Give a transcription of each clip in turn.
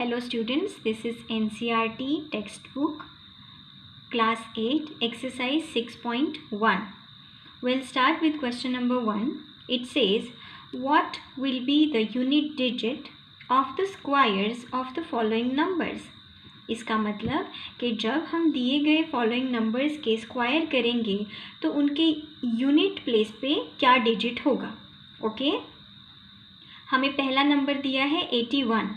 Hello students, this is NCERT textbook class 8 exercise 6.1. We'll start with question number 1. It says, what will be the unit digit of the squares of the following numbers? इसका मतलब कि जब हम दिए गए following numbers के square करेंगे तो उनके यूनिट प्लेस पे क्या डिजिट होगा. ओके हमें पहला नंबर दिया है 81,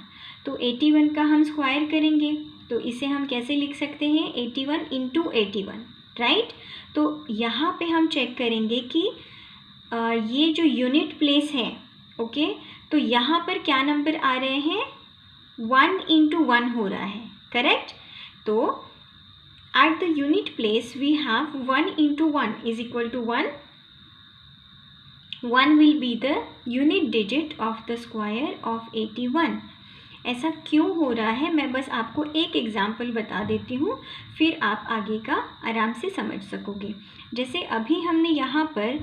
तो 81 का हम स्क्वायर करेंगे तो इसे हम कैसे लिख सकते हैं 81 इंटू 81, राइट. तो यहाँ पे हम चेक करेंगे कि ये जो यूनिट प्लेस है, ओके, तो यहाँ पर क्या नंबर आ रहे हैं 1 इंटू 1 हो रहा है, करेक्ट. तो at the unit place we have 1 into 1 is equal to 1. 1 will be the unit digit of the square of 81. ऐसा क्यों हो रहा है मैं बस आपको एक एग्जाम्पल बता देती हूँ, फिर आप आगे का आराम से समझ सकोगे. जैसे अभी हमने यहाँ पर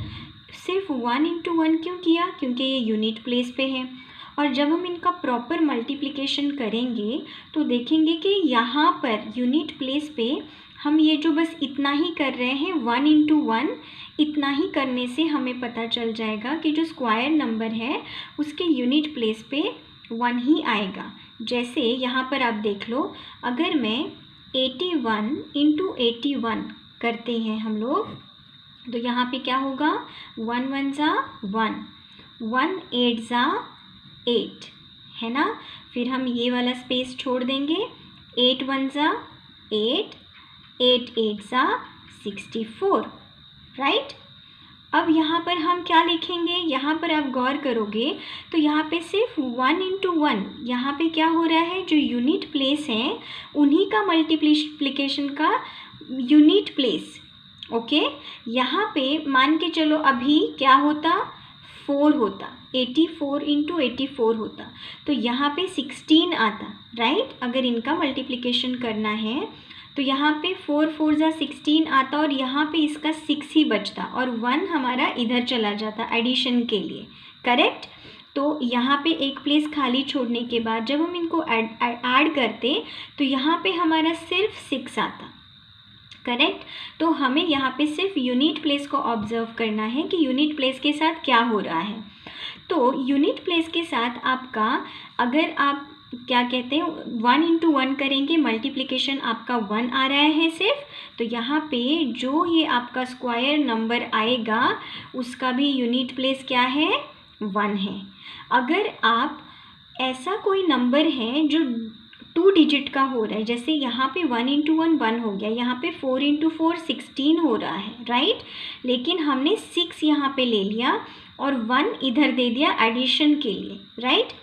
सिर्फ 1 इंटू 1 क्यों किया, क्योंकि ये यूनिट प्लेस पे है. और जब हम इनका प्रॉपर मल्टीप्लिकेशन करेंगे तो देखेंगे कि यहाँ पर यूनिट प्लेस पे हम ये जो बस इतना ही कर रहे हैं 1 इंटू 1, इतना ही करने से हमें पता चल जाएगा कि जो स्क्वायर नंबर है उसके यूनिट प्लेस पे 1 ही आएगा. जैसे यहाँ पर आप देख लो, अगर मैं 81 इंटू 81 करते हैं हम लोग तो यहाँ पे क्या होगा 1 1 ज़ा 1, 1 8 ज़ा 8, है ना. फिर हम ये वाला स्पेस छोड़ देंगे, 8 1 ज़ा 8, 8 8 ज़ा 64, राइट. अब यहाँ पर हम क्या लिखेंगे, यहाँ पर आप गौर करोगे तो यहाँ पे सिर्फ 1 इंटू 1, यहाँ पे क्या हो रहा है जो यूनिट प्लेस है उन्हीं का मल्टीप्लिकेशन का यूनिट प्लेस. ओके यहाँ पे मान के चलो अभी क्या होता 4 होता, 84 इंटू 84 होता, तो यहाँ पे 16 आता, राइट. अगर इनका मल्टीप्लिकेशन करना है तो यहाँ पे 4 4 ज़ा 16 आता और यहाँ पे इसका 6 ही बचता और 1 हमारा इधर चला जाता एडिशन के लिए, करेक्ट. तो यहाँ पे एक प्लेस खाली छोड़ने के बाद जब हम इनको ऐड करते तो यहाँ पे हमारा सिर्फ 6 आता, करेक्ट. तो हमें यहाँ पे सिर्फ यूनिट प्लेस को ऑब्जर्व करना है कि यूनिट प्लेस के साथ क्या हो रहा है. तो यूनिट प्लेस के साथ आपका अगर आप क्या कहते हैं 1 इंटू 1 करेंगे, मल्टीप्लिकेशन आपका 1 आ रहा है सिर्फ, तो यहाँ पे जो ये आपका स्क्वायर नंबर आएगा उसका भी यूनिट प्लेस क्या है 1 है. अगर आप ऐसा कोई नंबर है जो 2 डिजिट का हो रहा है, जैसे यहाँ पे 1 इंटू 1 1 हो गया, यहाँ पे 4 इंटू 4 16 हो रहा है, राइट. लेकिन हमने 6 यहाँ पे ले लिया और 1 इधर दे दिया एडिशन के लिए, राइट.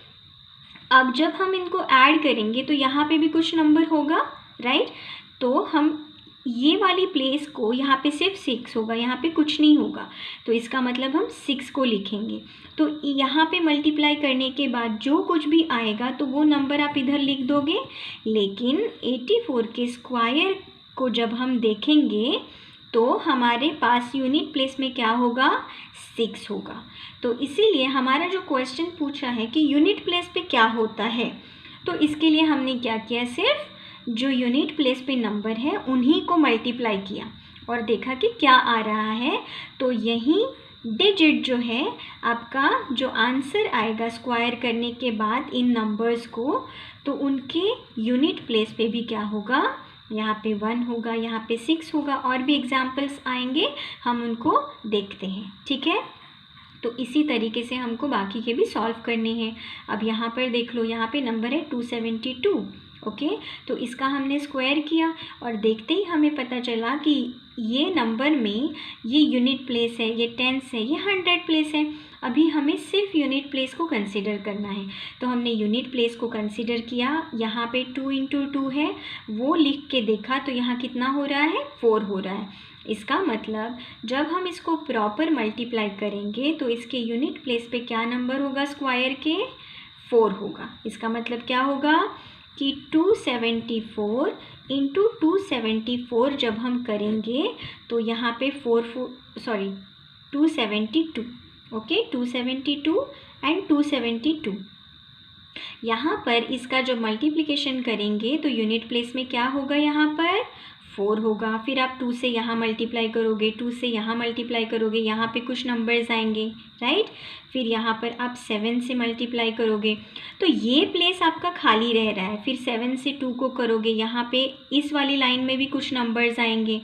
अब जब हम इनको ऐड करेंगे तो यहाँ पे भी कुछ नंबर होगा, राइट. तो हम ये वाली प्लेस को यहाँ पे सिर्फ 6 होगा, यहाँ पे कुछ नहीं होगा, तो इसका मतलब हम 6 को लिखेंगे. तो यहाँ पे मल्टीप्लाई करने के बाद जो कुछ भी आएगा तो वो नंबर आप इधर लिख दोगे. लेकिन 84 के स्क्वायर को जब हम देखेंगे तो हमारे पास यूनिट प्लेस में क्या होगा 6 होगा. तो इसीलिए हमारा जो क्वेश्चन पूछा है कि यूनिट प्लेस पे क्या होता है, तो इसके लिए हमने क्या किया, सिर्फ जो यूनिट प्लेस पे नंबर है उन्हीं को मल्टीप्लाई किया और देखा कि क्या आ रहा है. तो यही डिजिट जो है आपका जो आंसर आएगा स्क्वायर करने के बाद इन नंबर्स को, तो उनके यूनिट प्लेस पे भी क्या होगा, यहाँ पे 1 होगा, यहाँ पे 6 होगा. और भी एग्जाम्पल्स आएंगे, हम उनको देखते हैं, ठीक है. तो इसी तरीके से हमको बाकी के भी सॉल्व करने हैं. अब यहाँ पर देख लो, यहाँ पे नंबर है 272, ओके. तो इसका हमने स्क्वायर किया और देखते ही हमें पता चला कि ये नंबर में ये यूनिट प्लेस है, ये टेंस है, ये 100 प्लेस है. अभी हमें सिर्फ यूनिट प्लेस को कंसीडर करना है, तो हमने यूनिट प्लेस को कंसीडर किया. यहाँ पे 2 इंटू 2 है, वो लिख के देखा तो यहाँ कितना हो रहा है 4 हो रहा है. इसका मतलब जब हम इसको प्रॉपर मल्टीप्लाई करेंगे तो इसके यूनिट प्लेस पे क्या नंबर होगा स्क्वायर के 4 होगा. इसका मतलब क्या होगा कि 274 इंटू 274 जब हम करेंगे तो यहाँ पे 272, ओके, 272 एंड 272 यहाँ पर इसका जब मल्टीप्लिकेशन करेंगे तो यूनिट प्लेस में क्या होगा, यहाँ पर 4 होगा। फिर आप 2 से यहाँ मल्टीप्लाई करोगे, 2 से यहाँ मल्टीप्लाई करोगे, यहाँ पे कुछ नंबर्स आएंगे, राइट। फिर यहाँ पर आप 7 से मल्टीप्लाई करोगे तो ये प्लेस आपका खाली रह रहा है। फिर 7 से 2 को करोगे, यहाँ पे इस वाली लाइन में भी कुछ नंबर्स आएंगे।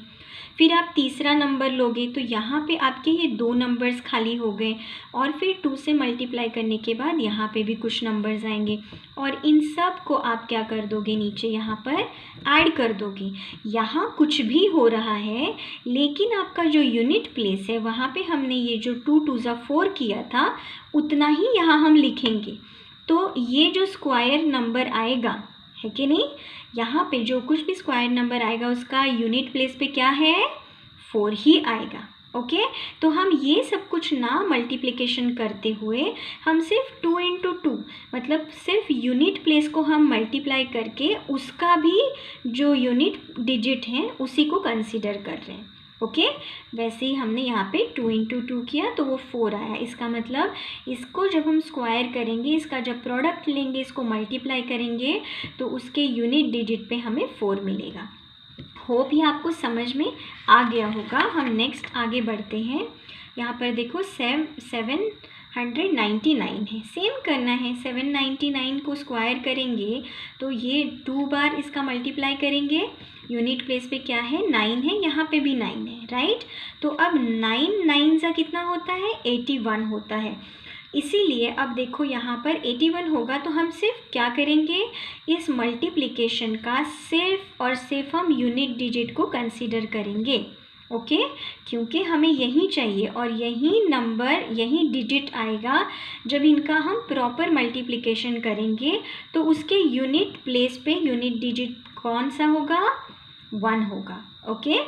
फिर आप तीसरा नंबर लोगे तो यहाँ पे आपके ये 2 नंबर्स खाली हो गए। और फिर 2 से मल्टीप्लाई करने के बाद यहाँ पे भी कुछ नंबर्स आएंगे और इन सब को आप क्या कर दोगे, नीचे यहाँ पर ऐड कर दोगे। यहाँ कुछ भी हो रहा है लेकिन आपका जो यूनिट प्लेस है वहाँ पे हमने ये जो 2 2 ज़ा 4 किया था उतना ही यहाँ हम लिखेंगे। तो ये जो स्क्वायर नंबर आएगा है कि नहीं, यहाँ पे जो कुछ भी स्क्वायर नंबर आएगा उसका यूनिट प्लेस पे क्या है, 4 ही आएगा। ओके, तो हम ये सब कुछ ना मल्टीप्लिकेशन करते हुए हम सिर्फ 2 इंटू 2 मतलब सिर्फ यूनिट प्लेस को हम मल्टीप्लाई करके उसका भी जो यूनिट डिजिट है उसी को कंसीडर कर रहे हैं। ओके, वैसे ही हमने यहाँ पे 2 इंटू 2 किया तो वो 4 आया। इसका मतलब इसको जब हम स्क्वायर करेंगे, इसका जब प्रोडक्ट लेंगे, इसको मल्टीप्लाई करेंगे तो उसके यूनिट डिजिट पे हमें 4 मिलेगा। होप ये आपको समझ में आ गया होगा। हम नेक्स्ट आगे बढ़ते हैं। यहाँ पर देखो 799 है, सेम करना है। 799 को स्क्वायर करेंगे तो ये 2 बार इसका मल्टीप्लाई करेंगे। यूनिट प्लेस पे क्या है, 9 है, यहाँ पे भी 9 है, राइट। तो अब 9 9 सा कितना होता है, 81 होता है। इसीलिए अब देखो यहाँ पर 81 होगा तो हम सिर्फ क्या करेंगे, इस मल्टीप्लिकेशन का सिर्फ और सिर्फ हम यूनिट डिजिट को कंसीडर करेंगे। ओके, क्योंकि हमें यही चाहिए और यही नंबर यही डिजिट आएगा। जब इनका हम प्रॉपर मल्टीप्लिकेशन करेंगे तो उसके यूनिट प्लेस पे यूनिट डिजिट कौन सा होगा, 1 होगा। ओके,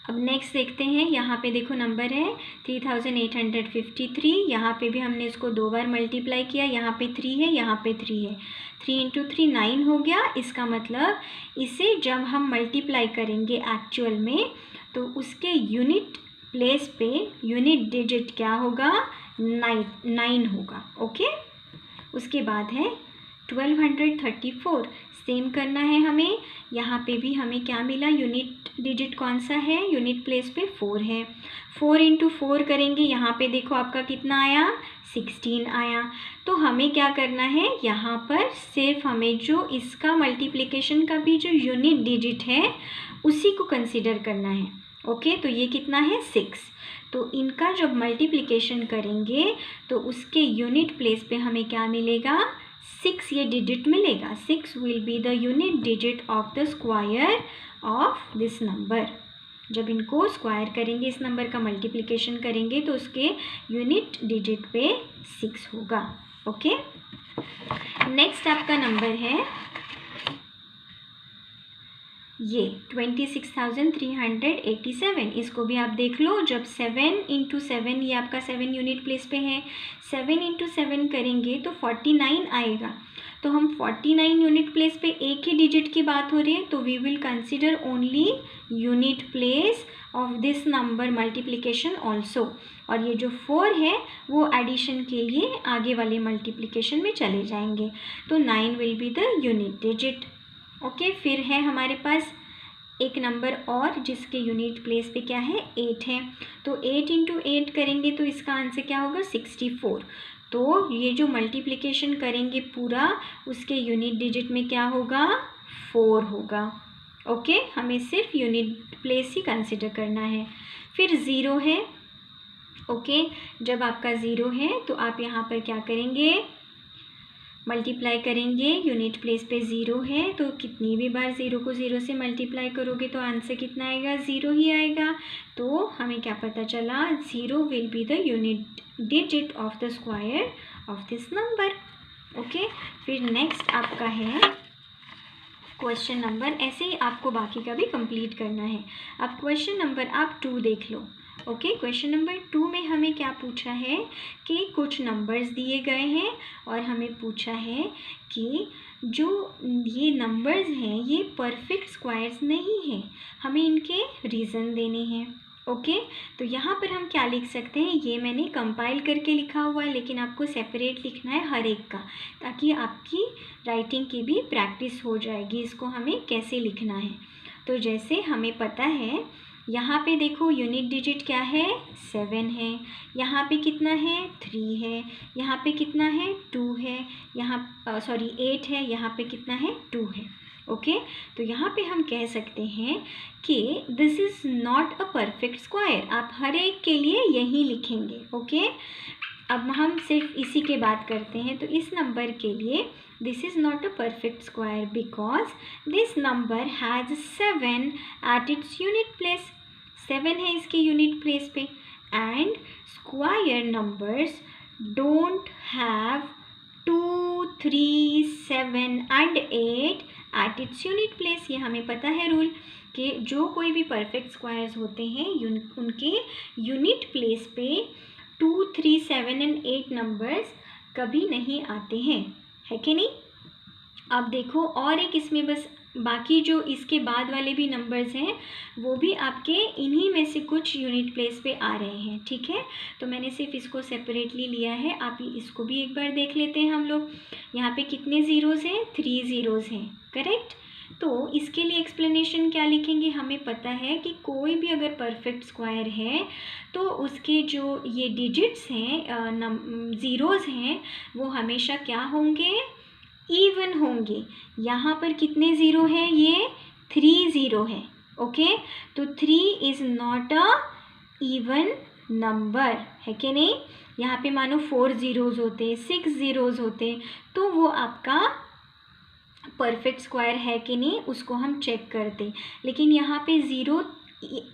अब नेक्स्ट देखते हैं। यहाँ पे देखो नंबर है 3853। यहाँ पे भी हमने इसको 2 बार मल्टीप्लाई किया। यहाँ पे 3 है, यहाँ पे 3 है। 3 इंटू 3 9 हो गया। इसका मतलब इसे जब हम मल्टीप्लाई करेंगे एक्चुअल में तो उसके यूनिट प्लेस पे यूनिट डिजिट क्या होगा, 9 होगा। ओके, उसके बाद है 1234। सेम करना है हमें। यहाँ पे भी हमें क्या मिला, यूनिट डिजिट कौन सा है, यूनिट प्लेस पे 4 है। 4 इंटू 4 करेंगे, यहाँ पे देखो आपका कितना आया, 16 आया। तो हमें क्या करना है, यहाँ पर सिर्फ हमें जो इसका मल्टीप्लिकेशन का भी जो यूनिट डिजिट है उसी को कंसीडर करना है। ओके, तो ये कितना है, 6। तो इनका जब मल्टीप्लिकेशन करेंगे तो उसके यूनिट प्लेस पे हमें क्या मिलेगा, 6 ये डिजिट मिलेगा। 6 will be the unit digit of the square of this number. जब इनको स्क्वायर करेंगे, इस नंबर का मल्टीप्लिकेशन करेंगे तो उसके यूनिट डिजिट पे 6 होगा। ओके, नेक्स्ट आपका नंबर है ये 26,387। इसको भी आप देख लो। जब 7 इंटू 7, ये आपका 7 यूनिट प्लेस पे है, 7 इंटू 7 करेंगे तो 49 आएगा। तो हम 49 यूनिट प्लेस पे एक ही डिजिट की बात हो रही है तो we will consider only unit place of this number multiplication also. और ये जो 4 है वो एडिशन के लिए आगे वाले मल्टीप्लिकेशन में चले जाएंगे। तो 9 will be the unit digit. Okay, फिर है हमारे पास एक नंबर और जिसके यूनिट प्लेस पे क्या है, 8 है। तो 8 इंटू 8 करेंगे तो इसका आंसर क्या होगा, 64। तो ये जो मल्टीप्लिकेशन करेंगे पूरा, उसके यूनिट डिजिट में क्या होगा, 4 होगा। ओके, हमें सिर्फ यूनिट प्लेस ही कंसिडर करना है। फिर 0 है। ओके, जब आपका 0 है तो आप यहाँ पर क्या करेंगे, मल्टीप्लाई करेंगे। यूनिट प्लेस पे 0 है तो कितनी भी बार 0 को 0 से मल्टीप्लाई करोगे तो आंसर कितना आएगा, 0 ही आएगा। तो हमें क्या पता चला, 0 will be the unit digit of the square of this number. Okay, फिर नेक्स्ट आपका है क्वेश्चन नंबर, ऐसे ही आपको बाकी का भी कंप्लीट करना है। अब क्वेश्चन नंबर आप 2 देख लो। ओके, क्वेश्चन नंबर 2 में हमें क्या पूछा है कि कुछ नंबर्स दिए गए हैं और हमें पूछा है कि जो ये नंबर्स हैं ये परफेक्ट स्क्वायर्स नहीं हैं, हमें इनके रीज़न देने हैं। ओके, तो यहाँ पर हम क्या लिख सकते हैं, ये मैंने कंपाइल करके लिखा हुआ है, लेकिन आपको सेपरेट लिखना है हर एक का, ताकि आपकी राइटिंग की भी प्रैक्टिस हो जाएगी इसको हमें कैसे लिखना है। तो जैसे हमें पता है, यहाँ पे देखो यूनिट डिजिट क्या है, 7 है, यहाँ पे कितना है, 3 है, यहाँ पे कितना है, 2 है, यहाँ 8 है, यहाँ पे कितना है, 2 है। ओके, तो यहाँ पे हम कह सकते हैं कि this is not a perfect square. आप हर एक के लिए यही लिखेंगे। ओके, अब हम सिर्फ इसी के बात करते हैं। तो इस नंबर के लिए this is not a perfect square because this number has 7 at its unit place. 7 है इसके यूनिट प्लेस पे, and square numbers don't have 2, 3, 7 and 8 at its unit place. ये हमें पता है रूल कि जो कोई भी परफेक्ट स्क्वायर्स होते हैं उनके यूनिट प्लेस पे 2, 3, 7 एंड 8 नंबर्स कभी नहीं आते हैं, है कि नहीं। अब देखो और एक इसमें बस बाकी जो इसके बाद वाले भी नंबर्स हैं वो भी आपके इन्हीं में से कुछ यूनिट प्लेस पे आ रहे हैं, ठीक है। तो मैंने सिर्फ इसको सेपरेटली लिया है, आप इसको भी एक बार देख लेते हैं हम लोग। यहाँ पे कितने ज़ीरोज़ हैं, 3 ज़ीरोज़ हैं, करेक्ट। तो इसके लिए एक्सप्लेनेशन क्या लिखेंगे, हमें पता है कि कोई भी अगर परफेक्ट स्क्वायर है तो उसके जो ये डिजिट्स हैं, ज़ीरोज़ हैं, वो हमेशा क्या होंगे, इवन होंगे। यहाँ पर कितने ज़ीरो हैं, ये 3 ज़ीरो है। ओके, तो 3 is not a even number, है कि नहीं। यहाँ पे मानो 4 ज़ीरोज़ होते, 6 ज़ीरोज़ होते, तो वो आपका परफेक्ट स्क्वायर है कि नहीं उसको हम चेक करते। लेकिन यहाँ पे ज़ीरो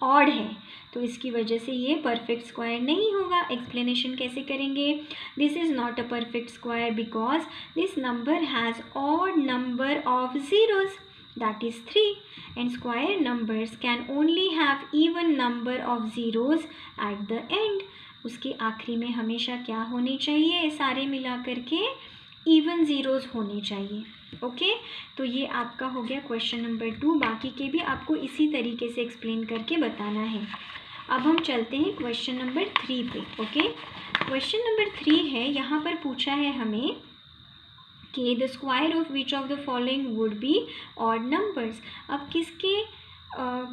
ऑड है, तो इसकी वजह से ये परफेक्ट स्क्वायर नहीं होगा। एक्सप्लेनेशन कैसे करेंगे, this is not a perfect square because this number has odd number of zeros, that is 3, and square numbers can only have even number of zeros at the end। उसके आखिरी में हमेशा क्या होने चाहिए, सारे मिला करके इवन ज़ीरोज़ होने चाहिए। ओके, तो ये आपका हो गया क्वेश्चन नंबर 2। बाकी के भी आपको इसी तरीके से एक्सप्लेन करके बताना है। अब हम चलते हैं क्वेश्चन नंबर 3 पे। ओके, क्वेश्चन नंबर 3 है, यहाँ पर पूछा है हमें कि the square of which of the following would be odd numbers. अब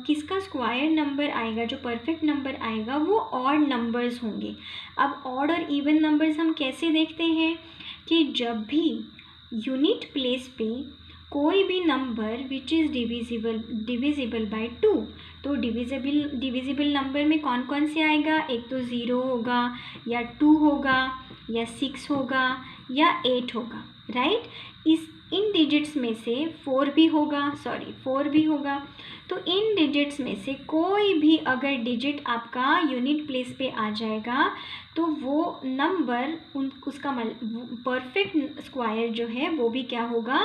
किसका स्क्वायर नंबर आएगा, जो परफेक्ट नंबर आएगा वो ऑड नंबर्स होंगे। अब ऑड और इवन नंबर्स हम कैसे देखते हैं कि जब भी यूनिट प्लेस पे कोई भी number which is divisible by 2, तो डिविजिबल नंबर में कौन कौन से आएगा, एक तो 0 होगा या 2 होगा या 6 होगा या 8 होगा, राइट। इन डिजिट्स में से 4 भी होगा। तो इन डिजिट्स में से कोई भी अगर डिजिट आपका यूनिट प्लेस पे आ जाएगा तो वो नंबर उसका परफेक्ट स्क्वायर जो है वो भी क्या होगा,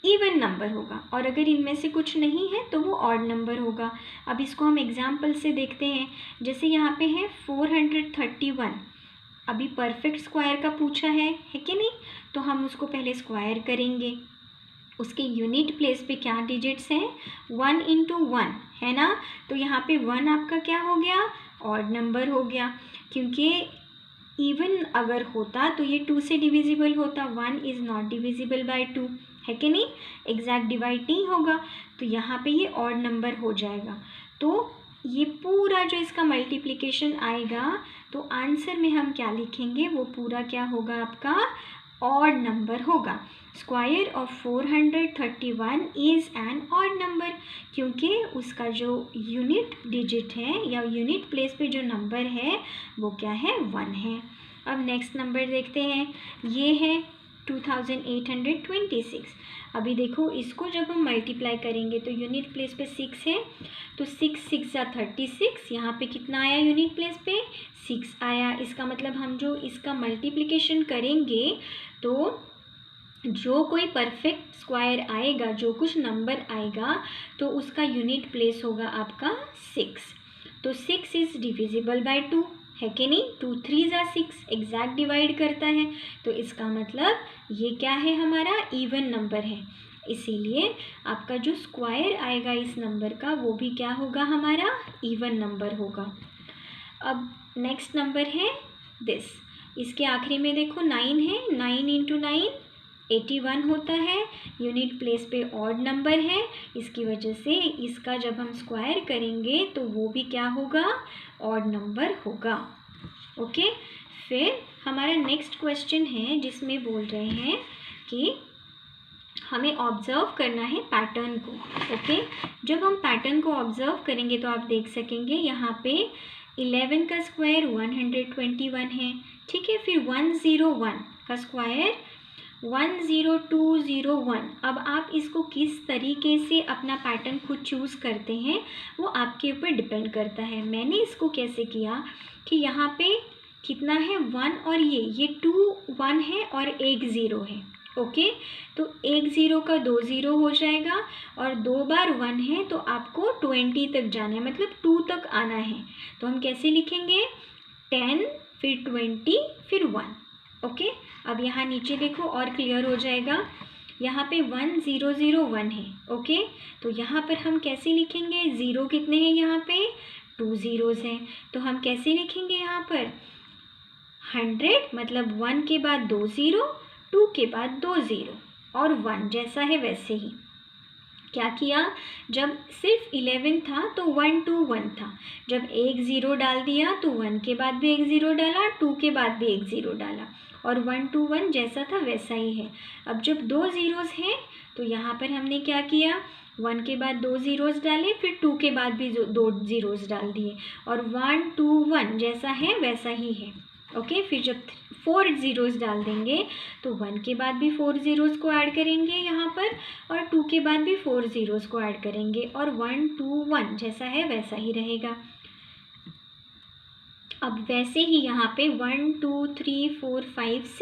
इवन नंबर होगा। और अगर इनमें से कुछ नहीं है तो वो ऑड नंबर होगा। अब इसको हम एग्जाम्पल से देखते हैं। जैसे यहाँ पे है 431, अभी परफेक्ट स्क्वायर का पूछा है कि नहीं, तो हम उसको पहले स्क्वायर करेंगे। उसके यूनिट प्लेस पे क्या डिजिट्स हैं, 1 × 1 है ना। तो यहाँ पे 1 आपका क्या हो गया, ऑड नंबर हो गया, क्योंकि इवन अगर होता तो ये 2 से डिविजिबल होता। 1 इज़ नॉट डिविजिबल बाय 2, है कि नहीं, एग्जैक्ट डिवाइड नहीं होगा, तो यहाँ पे ये ऑड नंबर हो जाएगा। तो ये पूरा जो इसका मल्टीप्लिकेशन आएगा तो आंसर में हम क्या लिखेंगे, वो पूरा क्या होगा, आपका ऑड नंबर होगा। Square of 431 is an odd number, क्योंकि उसका जो यूनिट डिजिट है या यूनिट प्लेस पे जो नंबर है वो क्या है, 1 है। अब नेक्स्ट नंबर देखते हैं, ये है 2826। अभी देखो इसको जब हम मल्टीप्लाई करेंगे तो यूनिट प्लेस पे 6 है, तो 6 6 या 36, यहाँ पे कितना आया यूनिट प्लेस पे, 6 आया। इसका मतलब हम जो इसका मल्टीप्लिकेशन करेंगे तो जो कोई परफेक्ट स्क्वायर आएगा, जो कुछ नंबर आएगा, तो उसका यूनिट प्लेस होगा आपका 6। तो 6 इज़ डिविजिबल बाय 2, है कि नहीं। 2 3 ज़ा 6 एग्जैक्ट डिवाइड करता है, तो इसका मतलब ये क्या है, हमारा इवन नंबर है। इसीलिए आपका जो स्क्वायर आएगा इस नंबर का वो भी क्या होगा, हमारा इवन नंबर होगा। अब नेक्स्ट नंबर है दिस, इसके आखिरी में देखो 9 है, 9 इंटू 9 81 होता है। यूनिट प्लेस पे ऑड नंबर है, इसकी वजह से इसका जब हम स्क्वायर करेंगे तो वो भी क्या होगा, ऑड नंबर होगा। ओके, फिर हमारा नेक्स्ट क्वेश्चन है जिसमें बोल रहे हैं कि हमें ऑब्ज़र्व करना है पैटर्न को। ओके, जब हम पैटर्न को ऑब्ज़र्व करेंगे तो आप देख सकेंगे यहाँ पे 11 का स्क्वायर 121 है, ठीक है। फिर 101 का स्क्वायर 10201। अब आप इसको किस तरीके से अपना पैटर्न खुद चूज़ करते हैं वो आपके ऊपर डिपेंड करता है। मैंने इसको कैसे किया कि यहाँ पे कितना है 1 और ये 2 1 है और एक 0 है। ओके, तो एक 0 का 2 0 हो जाएगा और 2 बार 1 है तो आपको 20 तक जाना है, मतलब 2 तक आना है। तो हम कैसे लिखेंगे, 10 फिर 20 फिर 1। ओके, अब यहाँ नीचे देखो और क्लियर हो जाएगा। यहाँ पे 1001 है। ओके, तो यहाँ पर हम कैसे लिखेंगे, 0 कितने हैं यहाँ पे, 2 ज़ीरोज़ हैं, तो हम कैसे लिखेंगे यहाँ पर 100, मतलब 1 के बाद 2 0, 2 के बाद 2 0 और 1 जैसा है वैसे ही। क्या किया, जब सिर्फ 11 था तो 1 2 1 था, जब एक 0 डाल दिया तो 1 के बाद भी एक 0 डाला, 2 के बाद भी एक 0 डाला और 1 2 1 जैसा था वैसा ही है। अब जब 2 ज़ीरोज़ हैं तो यहाँ पर हमने क्या किया, 1 के बाद 2 ज़ीरोज़ डाले, फिर 2 के बाद भी 2 ज़ीरोज़ डाल दिए और 1 2 1 जैसा है वैसा ही है। ओके, फिर जब 4 ज़ीरोज़ डाल देंगे तो 1 के बाद भी 4 ज़ीरोज़ को ऐड करेंगे यहाँ पर और 2 के बाद भी 4 ज़ीरोज़ को ऐड करेंगे और 1 2 1 जैसा है वैसा ही रहेगा। अब वैसे ही यहाँ पे 1 2 3 4 5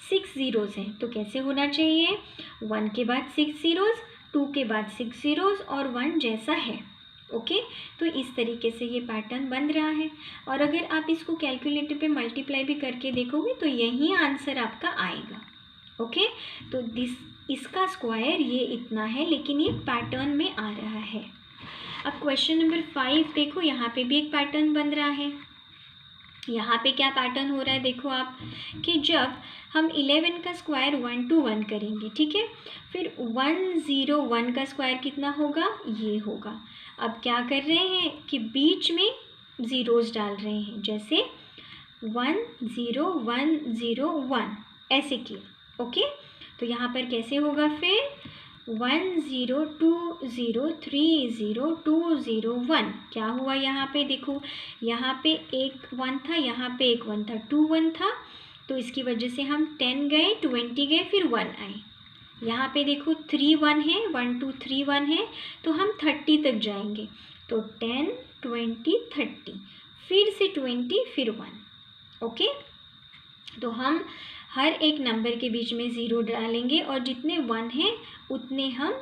6 ज़ीरोज़ हैं, तो कैसे होना चाहिए, 1 के बाद 6 ज़ीरोज़, 2 के बाद 6 ज़ीरोज़ और 1 जैसा है। ओके, तो इस तरीके से ये पैटर्न बन रहा है और अगर आप इसको कैलकुलेटर पे मल्टीप्लाई भी करके देखोगे तो यही आंसर आपका आएगा। ओके, तो इसका स्क्वायर ये इतना है, लेकिन ये पैटर्न में आ रहा है। अब क्वेश्चन नंबर 5 देखो, यहाँ पे भी एक पैटर्न बन रहा है। यहाँ पे क्या पैटर्न हो रहा है, देखो आप कि जब हम 11 का स्क्वायर 1 2 1 करेंगे, ठीक है, फिर 101 का स्क्वायर कितना होगा, ये होगा। अब क्या कर रहे हैं कि बीच में ज़ीरोज़ डाल रहे हैं, जैसे 1 0 1 0 1 ऐसे किया। ओके, तो यहाँ पर कैसे होगा, फिर 1 0 2 0 3 0 2 0 1 क्या हुआ, यहाँ पे देखो, यहाँ पे एक 1 था, यहाँ पे एक 1 था, 2 1 था, तो इसकी वजह से हम 10 गए, 20 गए, फिर 1 आए। यहाँ पे देखो 3 1 है, 1 2 3 1 है, तो हम 30 तक जाएंगे, तो 10 20 30 फिर से 20 फिर 1। ओके, तो हम हर एक नंबर के बीच में 0 डालेंगे और जितने 1 हैं उतने हम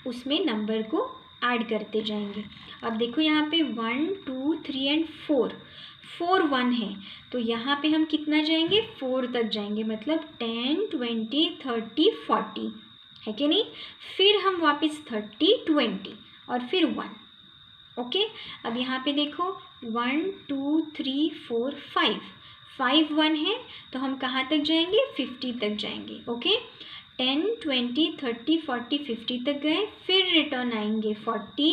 उसमें नंबर को ऐड करते जाएंगे। अब देखो यहाँ पे 1 2 3 एंड 4 1 है, तो यहाँ पे हम कितना जाएंगे, 4 तक जाएंगे, मतलब 10 20 30 40 है कि नहीं। फिर हम वापस 30 20 और फिर 1। ओके, अब यहाँ पे देखो 1 2 3 4 5 1 है, तो हम कहाँ तक जाएंगे, 50 तक जाएंगे। ओके, 10 20 30 40 50 तक गए, फिर रिटर्न आएंगे 40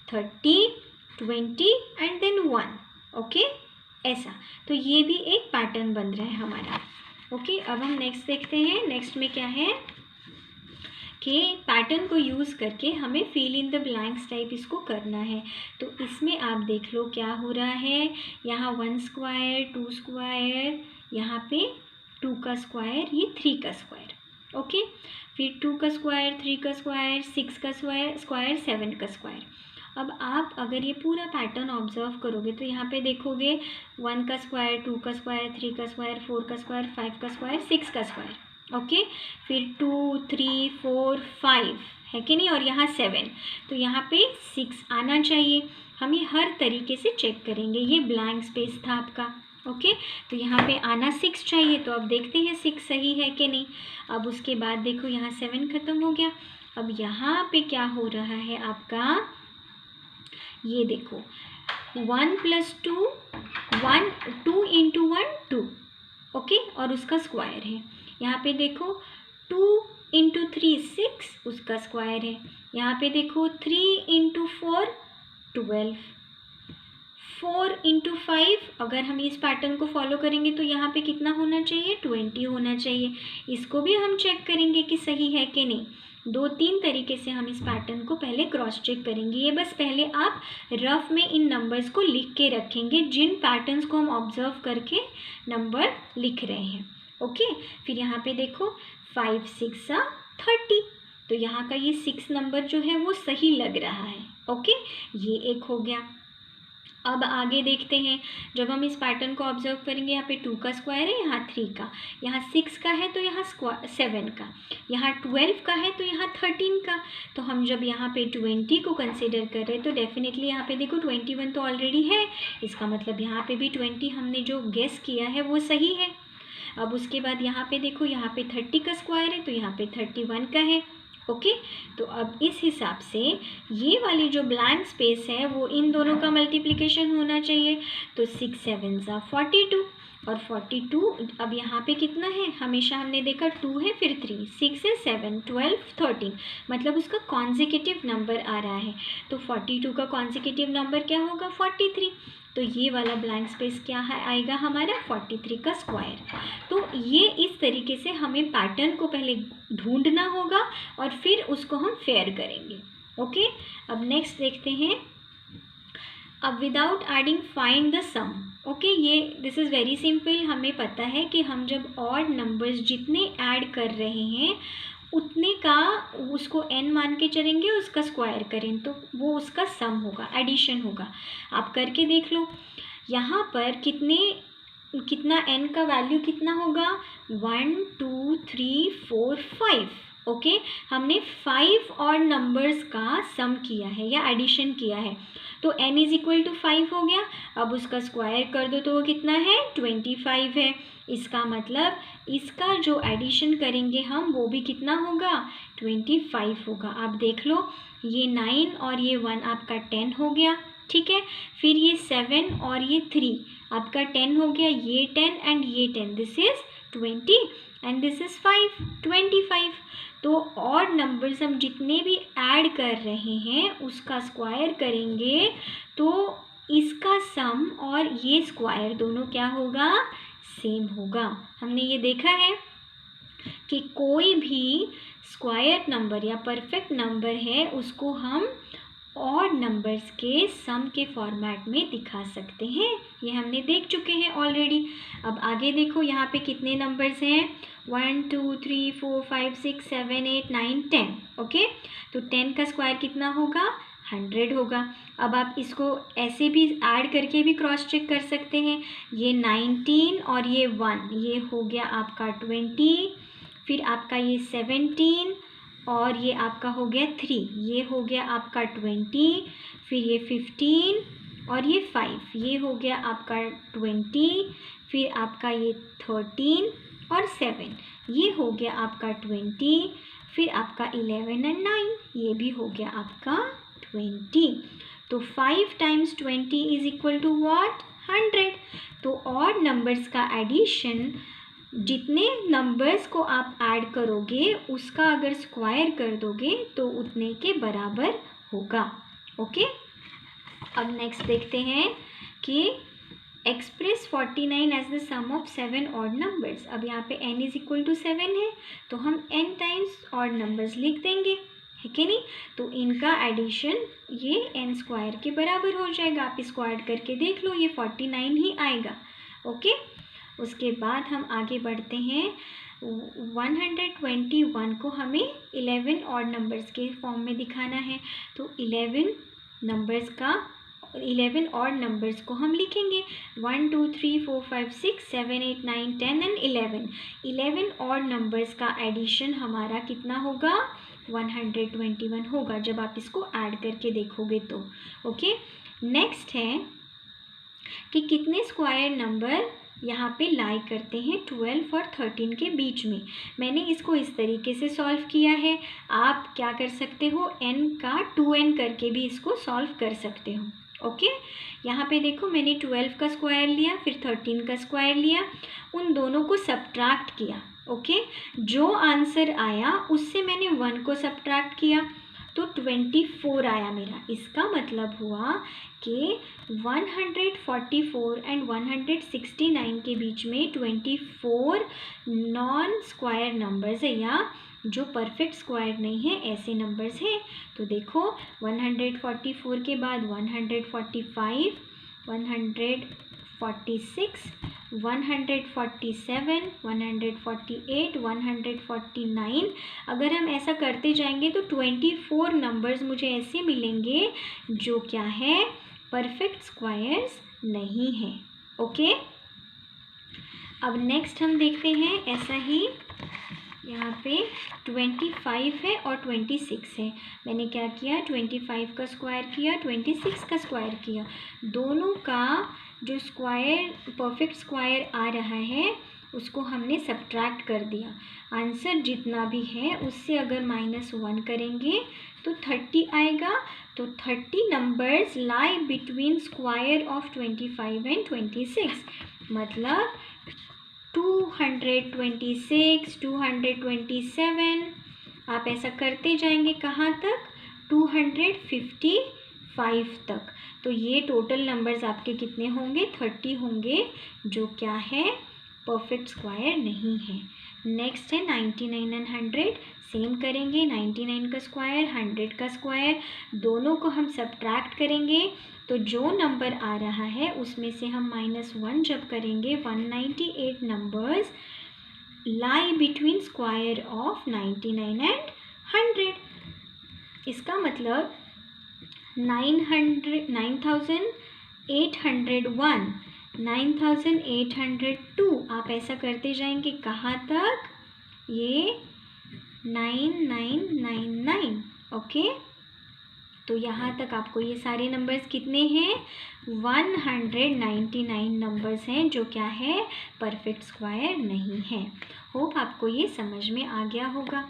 30 20 एंड देन 1। ओके, ऐसा, तो ये भी एक पैटर्न बन रहा है हमारा। ओके, अब हम नेक्स्ट देखते हैं। नेक्स्ट में क्या है कि पैटर्न को यूज़ करके हमें fill in the blanks type इसको करना है। तो इसमें आप देख लो क्या हो रहा है, यहाँ 1 स्क्वायर 2 स्क्वायर, यहाँ पे 2 का स्क्वायर, ये 3 का स्क्वायर। ओके, फिर 2 का स्क्वायर 3 का स्क्वायर 6 का स्क्वायर 7 का स्क्वायर। अब आप अगर ये पूरा पैटर्न ऑब्जर्व करोगे तो यहाँ पे देखोगे 1 का स्क्वायर 2 का स्क्वायर 3 का स्क्वायर 4 का स्क्वायर 5 का स्क्वायर 6 का स्क्वायर। ओके, फिर 2 3 4 5 है कि नहीं, और यहाँ 7, तो यहाँ पे 6 आना चाहिए। हम ये हर तरीके से चेक करेंगे। ये ब्लैंक स्पेस था आपका, ओके, तो यहाँ पे आना 6 चाहिए, तो अब देखते हैं 6 सही है कि नहीं। अब उसके बाद देखो यहाँ 7 ख़त्म हो गया। अब यहाँ पे क्या हो रहा है आपका, ये देखो 1 + 2 1, 2 × 1 2, ओके, और उसका स्क्वायर है। यहाँ पे देखो 2 × 3 6, उसका स्क्वायर है। यहाँ पे देखो 3 × 4 12, 4 × 5, अगर हम इस पैटर्न को फॉलो करेंगे तो यहाँ पे कितना होना चाहिए, 20 होना चाहिए। इसको भी हम चेक करेंगे कि सही है कि नहीं। 2-3 तरीके से हम इस पैटर्न को पहले क्रॉस चेक करेंगे। ये बस पहले आप रफ में इन नंबर्स को लिख के रखेंगे, जिन पैटर्न्स को हम ऑब्जर्व करके नंबर लिख रहे हैं, ओके। फिर यहाँ पे देखो 5 6 30, तो यहाँ का ये 6 नंबर जो है वो सही लग रहा है, ओके, ये एक हो गया। अब आगे देखते हैं, जब हम इस पैटर्न को ऑब्जर्व करेंगे, यहाँ पे 2 का स्क्वायर है, यहाँ 3 का, यहाँ 6 का है तो यहाँ 7 का, यहाँ 12 का है तो यहाँ 13 का। तो हम जब यहाँ पे 20 को कंसिडर कर रहे हैं तो डेफिनेटली यहाँ पे देखो 21 तो ऑलरेडी है, इसका मतलब यहाँ पे भी 20 हमने जो गेस किया है वो सही है। अब उसके बाद यहाँ पे देखो, यहाँ पे 30 का स्क्वायर है तो यहाँ पे 31 का है, ओके। तो अब इस हिसाब से ये वाली जो ब्लैंक स्पेस है वो इन दोनों का मल्टीप्लिकेशन होना चाहिए। तो 6 7 42, और 42 अब यहाँ पे कितना है, हमेशा हमने देखा 2 है फिर 3, 6 है 7 12 13, मतलब उसका कॉन्जिक्यूटिव नंबर आ रहा है। तो 42 का कॉन्जिक्यूटिव नंबर क्या होगा, 43। तो ये वाला ब्लैंक स्पेस क्या है आएगा हमारा, 43 का स्क्वायर। तो ये इस तरीके से हमें पैटर्न को पहले ढूंढना होगा और फिर उसको हम फेयर करेंगे, ओके। अब नेक्स्ट देखते हैं, अब without adding find the sum, okay. ये दिस इज़ वेरी सिंपल। हमें पता है कि हम जब ऑड नंबर्स जितने ऐड कर रहे हैं उतने का उसको n मान के चलेंगे, उसका स्क्वायर करें तो वो उसका सम होगा, एडिशन होगा। आप करके देख लो, यहाँ पर कितना n का वैल्यू कितना होगा, 1 2 3 4 5, ओके। हमने 5 और नंबर्स का सम किया है या एडिशन किया है, तो n = 5 हो गया। अब उसका स्क्वायर कर दो तो वो कितना है, 25 है। इसका मतलब इसका जो एडिशन करेंगे हम वो भी कितना होगा, 25 होगा। आप देख लो, ये 9 और ये 1 आपका 10 हो गया, ठीक है। फिर ये 7 और ये 3 आपका 10 हो गया, ये 10 एंड ये 10, this is 20 and this is 5, 25। तो ऑड नंबर्स हम जितने भी ऐड कर रहे हैं उसका स्क्वायर करेंगे तो इसका सम और ये स्क्वायर दोनों क्या होगा, सेम होगा। हमने ये देखा है कि कोई भी स्क्वायर नंबर या परफेक्ट नंबर है उसको हम ऑड नंबर्स के सम के फॉर्मेट में दिखा सकते हैं, ये हमने देख चुके हैं ऑलरेडी। अब आगे देखो, यहाँ पे कितने नंबर्स हैं, 1 2 3 4 5 6 7 8 9 10, ओके। तो 10 का स्क्वायर कितना होगा, 100 होगा। अब आप इसको ऐसे भी ऐड करके भी क्रॉस चेक कर सकते हैं, ये 19 और ये 1, ये हो गया आपका 20, फिर आपका ये 17 और ये आपका हो गया 3, ये हो गया आपका 20, फिर ये 15 और ये 5, ये हो गया आपका 20, फिर आपका ये 13 और 7, ये हो गया आपका 20, फिर आपका 11 और 9, ये भी हो गया आपका 20। तो 5 × 20 = what, 100। तो ऑड नंबर्स का एडिशन, जितने नंबर्स को आप ऐड करोगे उसका अगर स्क्वायर कर दोगे तो उतने के बराबर होगा, ओके। अब नेक्स्ट देखते हैं कि express 49 as the sum of 7 odd numbers. अब यहाँ पे n = 7 है तो हम n टाइम्स ऑड नंबर्स लिख देंगे, है कि नहीं। तो इनका एडिशन ये n² के बराबर हो जाएगा। आप इसको ऐड करके देख लो, ये 49 ही आएगा, ओके। उसके बाद हम आगे बढ़ते हैं, 121 को हमें 11 ऑड नंबर्स के फॉर्म में दिखाना है। तो 11 नंबर्स का 11 और नंबर्स को हम लिखेंगे 1 2 3 4 5 6 7 8 9 10 एंड 11 और नंबर्स का एडिशन हमारा कितना होगा 121 होगा जब आप इसको ऐड करके देखोगे तो। ओके, नेक्स्ट है कि कितने स्क्वायर नंबर यहाँ पे लाई करते हैं 12 और 13 के बीच में। मैंने इसको इस तरीके से सॉल्व किया है। आप क्या कर सकते हो, n का 2n करके भी इसको सॉल्व कर सकते हो। ओके, यहाँ पे देखो मैंने 12 का स्क्वायर लिया, फिर 13 का स्क्वायर लिया, उन दोनों को सब्ट्रैक्ट किया। ओके, जो आंसर आया उससे मैंने 1 को सब्ट्रैक्ट किया तो 24 आया मेरा। इसका मतलब हुआ कि 144 एंड 169 के बीच में 24 नॉन स्क्वायर नंबर्स है या जो परफेक्ट स्क्वायर नहीं है ऐसे नंबर्स हैं। तो देखो 144 के बाद 145, 146, 147, 148, 149, अगर हम ऐसा करते जाएंगे तो 24 नंबर्स मुझे ऐसे मिलेंगे जो क्या है परफेक्ट स्क्वायर्स नहीं है। ओके, अब नेक्स्ट हम देखते हैं ऐसा ही यहाँ पे 25 है और 26 है। मैंने क्या किया 25 का स्क्वायर किया, 26 का स्क्वायर किया, दोनों का जो स्क्वायर परफेक्ट स्क्वायर आ रहा है उसको हमने सब्ट्रैक्ट कर दिया। आंसर जितना भी है उससे अगर -1 करेंगे तो 30 आएगा। तो 30 numbers lie between square of 25 and 26, मतलब 226, 227, आप ऐसा करते जाएंगे कहाँ तक 255 तक। तो ये टोटल नंबर्स आपके कितने होंगे 30 होंगे जो क्या है परफेक्ट स्क्वायर नहीं है। नेक्स्ट है 99 एंड 100, सेम करेंगे 99 का स्क्वायर 100 का स्क्वायर, दोनों को हम सब्ट्रैक्ट करेंगे तो जो नंबर आ रहा है उसमें से हम -1 जब करेंगे 198 numbers lie between square of 99 and 100। इसका मतलब 9801, 9802, आप ऐसा करते जाएंगे कहाँ तक, ये 9999। ओके, तो यहाँ तक आपको ये सारे नंबर्स कितने हैं 199 नंबर्स हैं जो क्या है परफेक्ट स्क्वायर नहीं है। होप आपको ये समझ में आ गया होगा।